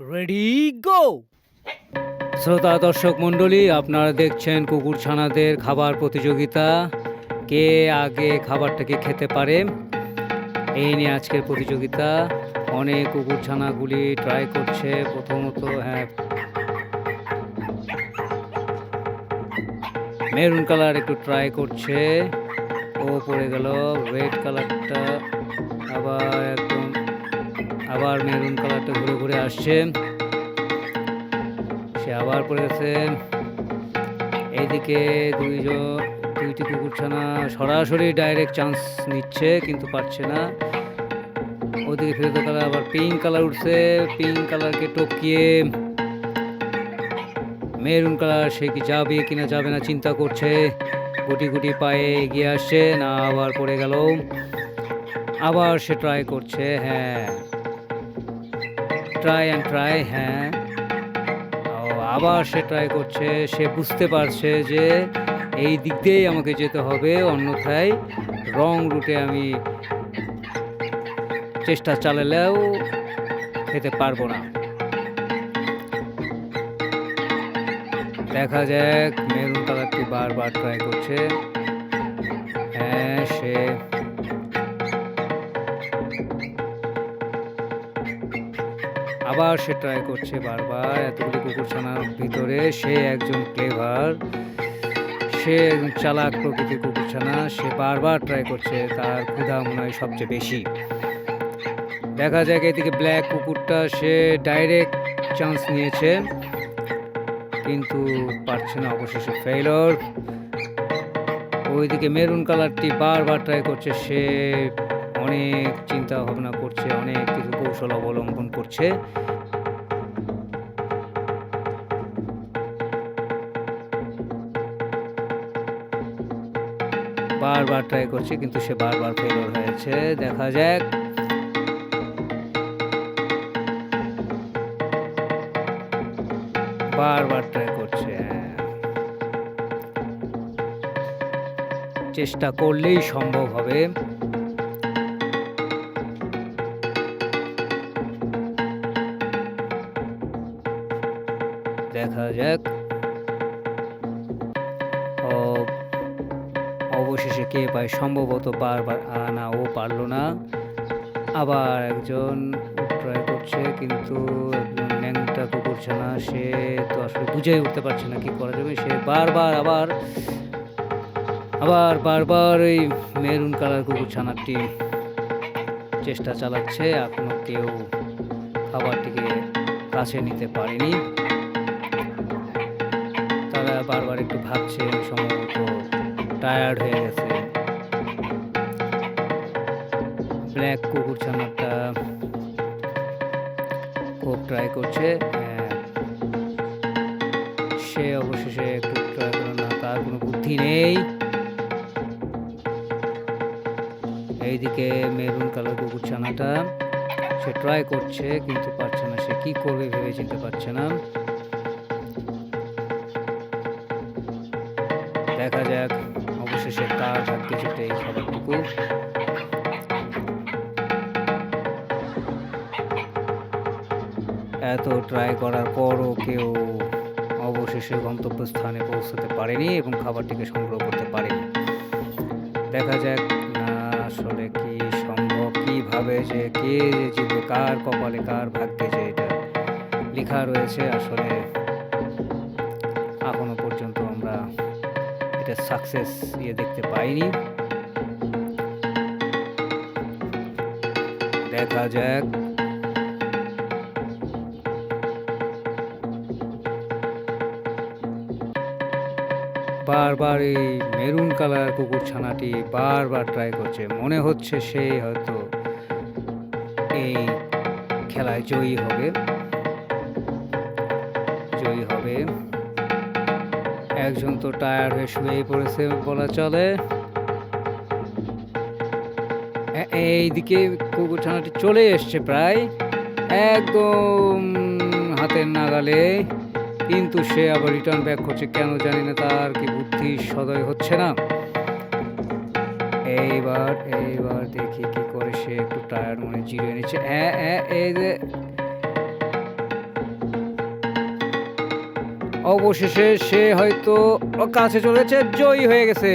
Ready go! শ্রোতা দর্শক মণ্ডলী, আপনারা দেখছেন কুকুরছানাদের খাবার প্রতিযোগিতা। কে আগে খাবারটাকে খেতে পারে, এই নিয়ে আজকের প্রতিযোগিতা। অনেক কুকুরছানাগুলি ট্রাই করছে। প্রথমত মেরুন কালার একটু ট্রাই করছে, ও পড়ে গেল। রেড কালারটা আবার মেরুন কালারটা ঘুরে ঘুরে আসছে, সে আবার পড়ে গেছে। এইদিকে দুইটি কুকুরছানা সরাসরি ডাইরেক্ট চান্স নিচ্ছে কিন্তু পারছে না। ওদিকে ফিরোজা কালার, আবার পিঙ্ক কালার উঠছে। পিঙ্ক কালারকে টপকিয়ে মেরুন কালার, সে কি যাবে কিনা যাবে না চিন্তা করছে। গুটি গুটি পায়ে এগিয়ে আসছে না, আবার পড়ে গেল। আবার সে ট্রাই করছে, ট্রাই অ্যান্ড ট্রাই। আবার সে ট্রাই করছে। সে বুঝতে পারছে যে এই দিক দিয়েই আমাকে যেতে হবে, অন্যথায় রং রুটে আমি চেষ্টা চালালেও খেতে পারবো না। দেখা যাক, মেরুন কালারটি বারবার ট্রাই করছে। সে আবার সে ট্রাই করছে বারবার। এতগুলি কুকুরছানার ভিতরে সে একজন ক্লেভার, সে একজন চালাক প্রকৃতির কুকুরছানা। সে বারবার ট্রাই করছে, তার ক্ষুধা মনে হয় সবচেয়ে বেশি। দেখা যাক, এদিকে ব্ল্যাক কুকুরটা সে ডাইরেক্ট চান্স নিয়েছে কিন্তু পারছে না, অবশেষে ফেইলর। ওইদিকে মেরুন কালারটি বারবার ট্রাই করছে। সে অনেক চিন্তা ভাবনা করছে, অনেক কিছু কৌশল অবলম্বন করছে। বারবার ট্রাই করছে কিন্তু সে বারবার ফেইলর হয়েছে। দেখা যাক, বারবার ট্রাই করছে। চেষ্টা করলেই সম্ভব হবে। দেখা যাক, অবশেষে কে পায়। সম্ভবত বারবার না, ও পারলো না। আবার একজন ট্রাই করছে কিন্তু একজন ন্যাংটা কুকুরছানা, সে তো আসলে বুঝেই উঠতে পারছে না কি করা যাবে। সে বারবার ওই মেরুন কালার কুকুরছানাটি চেষ্টা চালাচ্ছে। এখনো কেউ খাবারটিকে কাছে নিতে পারেনি। তারা বারবার একটু ভাবছে, সম্ভবত টায়ার্ড হয়ে গেছে। ব্ল্যাক কুকুরছানাটা খুব ট্রাই করছে। সে অবশেষে একটু ট্রাই করে না, তার কোনো বুদ্ধি নেই। এইদিকে মেরুন কালার কুকুরছানাটা সে ট্রাই করছে কিন্তু পারছে না। সে কি করবে ভেবে চিনতে পারছে না। দেখা যাক, অবশেষে কার ভাগ্যে জুটে এই খাবারটুকু। এত ট্রাই করার পরও কেউ অবশেষে গন্তব্যস্থানে পৌঁছতে পারেনি এবং খাবারটিকে সংগ্রহ করতে পারেনি। দেখা যাক না আসলে কি সম্ভব, কিভাবে যে কে জিতবে, কার কপালে কার ভাগ্যে যে এটা লেখা রয়েছে। আসলে এখনো পর্যন্ত আমরা এটা সাকসেস দেখতে পাইনি। দেখা যাক, বারবার এই মেরুন কালার কুকুরছানাটি বারবার ট্রাই করছে। মনে হচ্ছে সে হয়তো এই খেলায় জয়ী হবে। একজন তো টায়ার্ড হয়ে শুয়েই পড়েছে বলা চলে। এইদিকে কুকুরছানাটি চলে এসছে প্রায় একদম হাতের নাগালে, কিন্তু সে আবার রিটার্ন ব্যাক করছে। কেন জানি না, তার কি বুদ্ধি সদয় হচ্ছে না। এইবার দেখি কি করে। সে একটু টায়ার্ড মনে জিরিয়ে নিচ্ছে। এই যে অবশেষে সে হয়তো কাছে চলেছে, জয়ী হয়ে গেছে।